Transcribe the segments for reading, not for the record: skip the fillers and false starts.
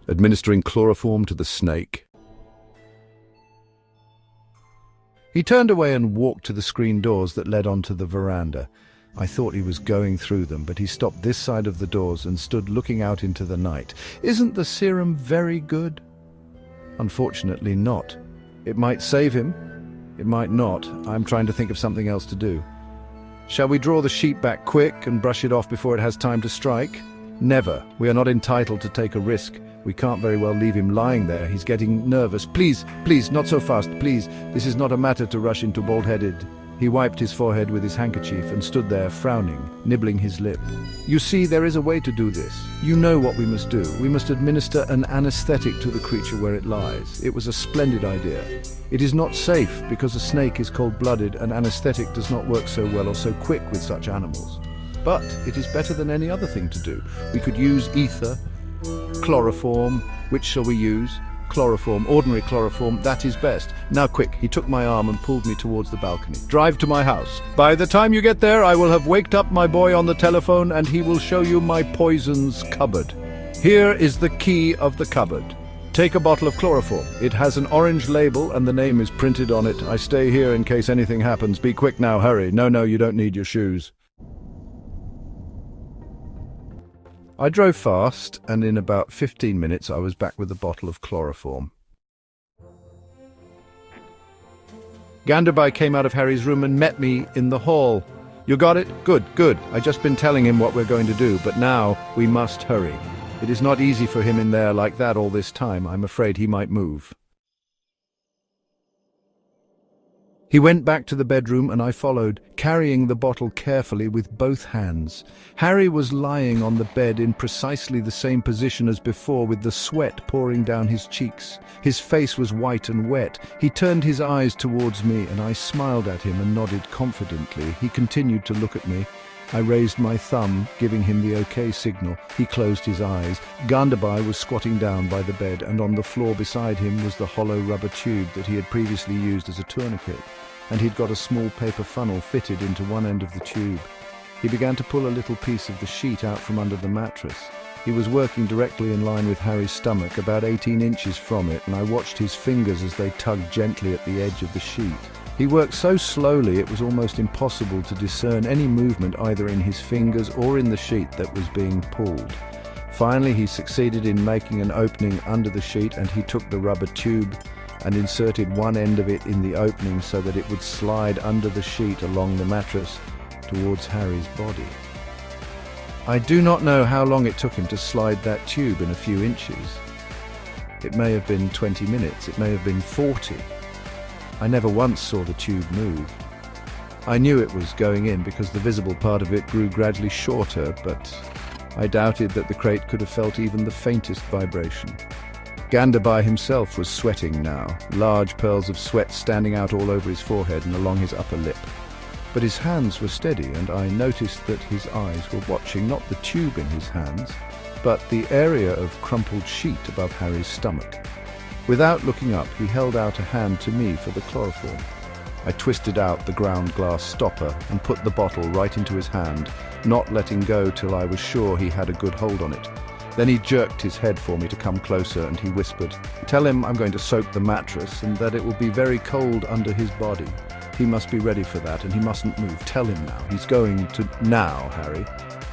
administering chloroform to the snake. He turned away and walked to the screen doors that led onto the veranda. I thought he was going through them, but he stopped this side of the doors and stood looking out into the night. "Isn't the serum very good?" "Unfortunately not. It might save him. It might not. I'm trying to think of something else to do." "Shall we draw the sheet back quick and brush it off before it has time to strike?" "Never. We are not entitled to take a risk. We can't very well leave him lying there. He's getting nervous. Please, please, not so fast, please. This is not a matter to rush into bald-headed." He wiped his forehead with his handkerchief and stood there frowning, nibbling his lip. "You see, there is a way to do this. You know what we must do. We must administer an anesthetic to the creature where it lies. It was a splendid idea. It is not safe because a snake is cold-blooded and anesthetic does not work so well or so quick with such animals. But it is better than any other thing to do. We could use ether, chloroform. Which shall we use? Chloroform, ordinary chloroform, that is best. Now quick." He took my arm and pulled me towards the balcony. "Drive to my house. By the time you get there, I will have waked up my boy on the telephone and he will show you my poisons cupboard. Here is the key of the cupboard. Take a bottle of chloroform. It has an orange label and the name is printed on it. I stay here in case anything happens. Be quick now, hurry. No, you don't need your shoes." I drove fast, and in about 15 minutes I was back with a bottle of chloroform. Ganderbai came out of Harry's room and met me in the hall. "You got it? Good, good. I just been telling him what we're going to do, but now we must hurry. It is not easy for him in there like that all this time. I'm afraid he might move." He went back to the bedroom and I followed, carrying the bottle carefully with both hands. Harry was lying on the bed in precisely the same position as before, with the sweat pouring down his cheeks. His face was white and wet. He turned his eyes towards me and I smiled at him and nodded confidently. He continued to look at me. I raised my thumb, giving him the OK signal. He closed his eyes. Ganderbai was squatting down by the bed, and on the floor beside him was the hollow rubber tube that he had previously used as a tourniquet, and he'd got a small paper funnel fitted into one end of the tube. He began to pull a little piece of the sheet out from under the mattress. He was working directly in line with Harry's stomach, about 18 inches from it, and I watched his fingers as they tugged gently at the edge of the sheet. He worked so slowly it was almost impossible to discern any movement either in his fingers or in the sheet that was being pulled. Finally, he succeeded in making an opening under the sheet, and he took the rubber tube and inserted one end of it in the opening so that it would slide under the sheet along the mattress towards Harry's body. I do not know how long it took him to slide that tube in a few inches. It may have been 20 minutes, it may have been 40. I never once saw the tube move. I knew it was going in because the visible part of it grew gradually shorter, but I doubted that the krait could have felt even the faintest vibration. Ganderbai himself was sweating now, large pearls of sweat standing out all over his forehead and along his upper lip. But his hands were steady, and I noticed that his eyes were watching not the tube in his hands, but the area of crumpled sheet above Harry's stomach. Without looking up, he held out a hand to me for the chloroform. I twisted out the ground glass stopper and put the bottle right into his hand, not letting go till I was sure he had a good hold on it. Then he jerked his head for me to come closer, and he whispered, "Tell him I'm going to soak the mattress and that it will be very cold under his body. He must be ready for that and he mustn't move. Tell him now. He's going to now, Harry.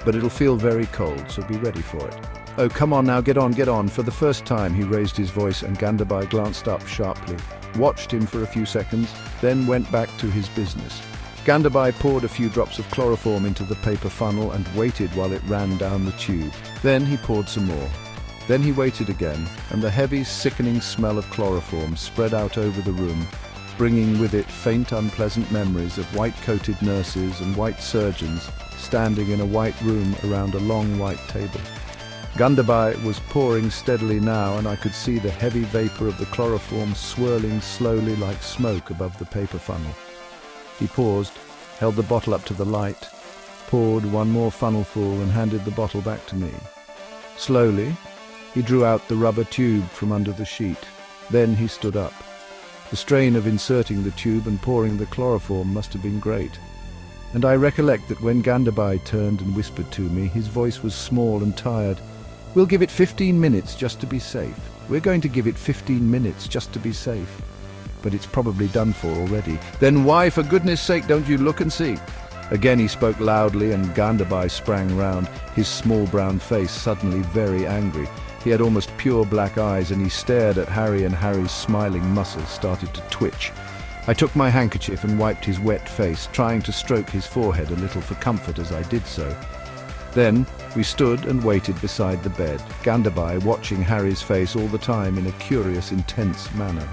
But it'll feel very cold, so be ready for it." "Oh, come on now, get on, get on." For the first time he raised his voice, and Ganderbai glanced up sharply, watched him for a few seconds, then went back to his business. Ganderbai poured a few drops of chloroform into the paper funnel and waited while it ran down the tube. Then he poured some more. Then he waited again, and the heavy, sickening smell of chloroform spread out over the room, bringing with it faint, unpleasant memories of white-coated nurses and white surgeons standing in a white room around a long white table. Ganderbai was pouring steadily now, and I could see the heavy vapor of the chloroform swirling slowly like smoke above the paper funnel. He paused, held the bottle up to the light, poured one more funnelful and handed the bottle back to me. Slowly, he drew out the rubber tube from under the sheet. Then he stood up. The strain of inserting the tube and pouring the chloroform must have been great. And I recollect that when Ganderbai turned and whispered to me, his voice was small and tired. We'll give it 15 minutes just to be safe. We're going to give it 15 minutes just to be safe. But it's probably done for already. Then why, for goodness sake, don't you look and see? Again he spoke loudly, and Gandabai sprang round, his small brown face suddenly very angry. He had almost pure black eyes, and he stared at Harry, and Harry's smiling muscles started to twitch. I took my handkerchief and wiped his wet face, trying to stroke his forehead a little for comfort as I did so. Then we stood and waited beside the bed, Gandabai watching Harry's face all the time in a curious, intense manner.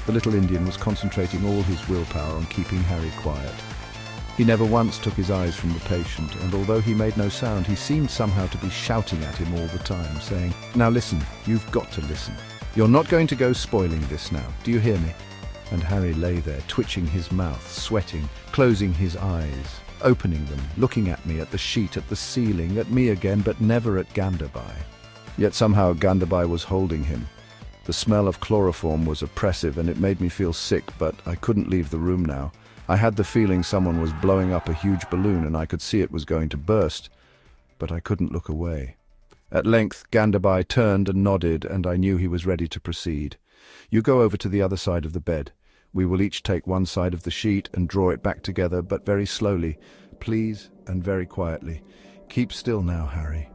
The little Indian was concentrating all his willpower on keeping Harry quiet. He never once took his eyes from the patient, and although he made no sound, he seemed somehow to be shouting at him all the time, saying, "Now listen, you've got to listen. You're not going to go spoiling this now. Do you hear me?" And Harry lay there, twitching his mouth, sweating, closing his eyes, opening them, looking at me, at the sheet, at the ceiling, at me again, but never at Gandabai. Yet somehow Gandabai was holding him. The smell of chloroform was oppressive, and it made me feel sick, but I couldn't leave the room now. I had the feeling someone was blowing up a huge balloon, and I could see it was going to burst, but I couldn't look away. At length Gandabai turned and nodded, and I knew he was ready to proceed. "You go over to the other side of the bed. We will each take one side of the sheet and draw it back together, but very slowly, please, and very quietly. Keep still now, Harry."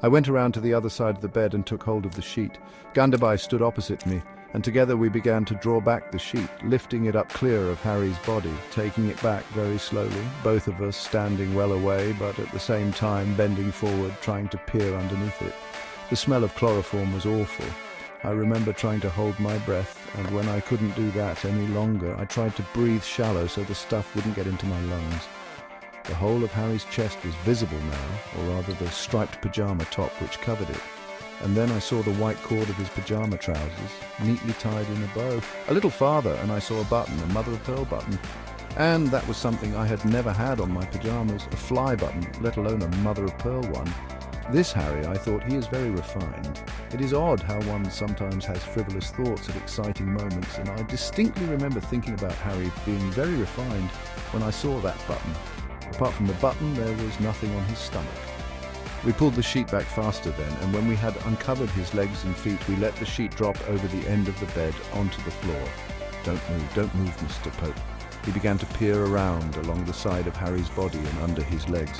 I went around to the other side of the bed and took hold of the sheet. Gandabai stood opposite me, and together we began to draw back the sheet, lifting it up clear of Harry's body, taking it back very slowly, both of us standing well away, but at the same time bending forward, trying to peer underneath it. The smell of chloroform was awful. I remember trying to hold my breath, and when I couldn't do that any longer, I tried to breathe shallow so the stuff wouldn't get into my lungs. The whole of Harry's chest was visible now, or rather the striped pajama top which covered it. And then I saw the white cord of his pajama trousers, neatly tied in a bow. A little farther, and I saw a button, a mother-of-pearl button. And that was something I had never had on my pajamas, a fly button, let alone a mother-of-pearl one. This Harry, I thought, he is very refined. It is odd how one sometimes has frivolous thoughts at exciting moments, and I distinctly remember thinking about Harry being very refined when I saw that button. Apart from the button, there was nothing on his stomach. We pulled the sheet back faster then, and when we had uncovered his legs and feet, we let the sheet drop over the end of the bed onto the floor. Don't move, Mr. Pope." He began to peer around along the side of Harry's body and under his legs.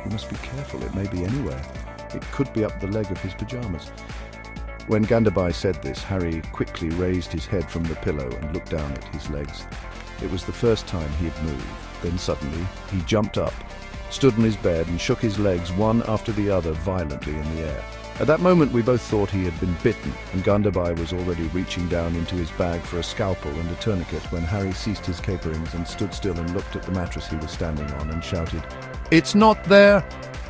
"You must be careful, it may be anywhere. It could be up the leg of his pajamas." When Gandabai said this, Harry quickly raised his head from the pillow and looked down at his legs. It was the first time he had moved. Then suddenly, he jumped up, stood on his bed and shook his legs one after the other violently in the air. At that moment we both thought he had been bitten, and Gandabai was already reaching down into his bag for a scalpel and a tourniquet when Harry ceased his caperings and stood still and looked at the mattress he was standing on and shouted, "It's not there!"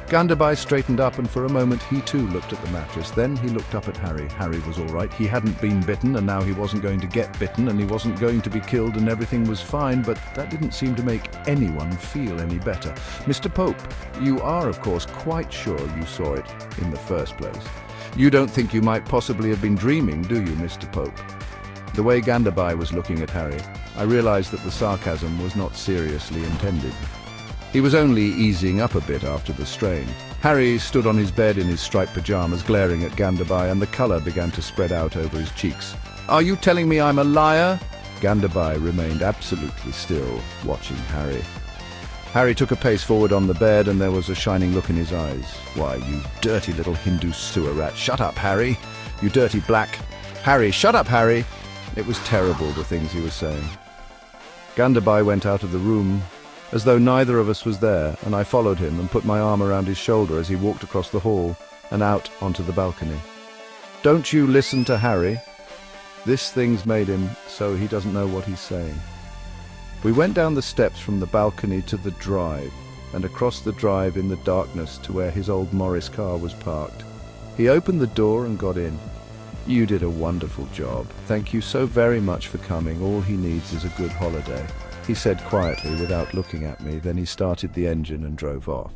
Gandabai straightened up, and for a moment he too looked at the mattress. Then he looked up at Harry. Harry was all right. He hadn't been bitten, and now he wasn't going to get bitten, and he wasn't going to be killed, and everything was fine, but that didn't seem to make anyone feel any better. "Mr. Pope, you are, of course, quite sure you saw it in the first place. You don't think you might possibly have been dreaming, do you, Mr. Pope?" The way Gandabai was looking at Harry, I realized that the sarcasm was not seriously intended. He was only easing up a bit after the strain. Harry stood on his bed in his striped pajamas, glaring at Gandabai, and the colour began to spread out over his cheeks. "Are you telling me I'm a liar?" Gandabai remained absolutely still, watching Harry. Harry took a pace forward on the bed, and there was a shining look in his eyes. "Why, you dirty little Hindu sewer rat, shut up, Harry! You dirty black... Harry, shut up, Harry!" It was terrible, the things he was saying. Gandabai went out of the room, as though neither of us was there, and I followed him and put my arm around his shoulder as he walked across the hall and out onto the balcony. "Don't you listen to Harry. This thing's made him so he doesn't know what he's saying." We went down the steps from the balcony to the drive, and across the drive in the darkness to where his old Morris car was parked. He opened the door and got in. "You did a wonderful job. Thank you so very much for coming. All he needs is a good holiday," he said quietly without looking at me. Then he started the engine and drove off.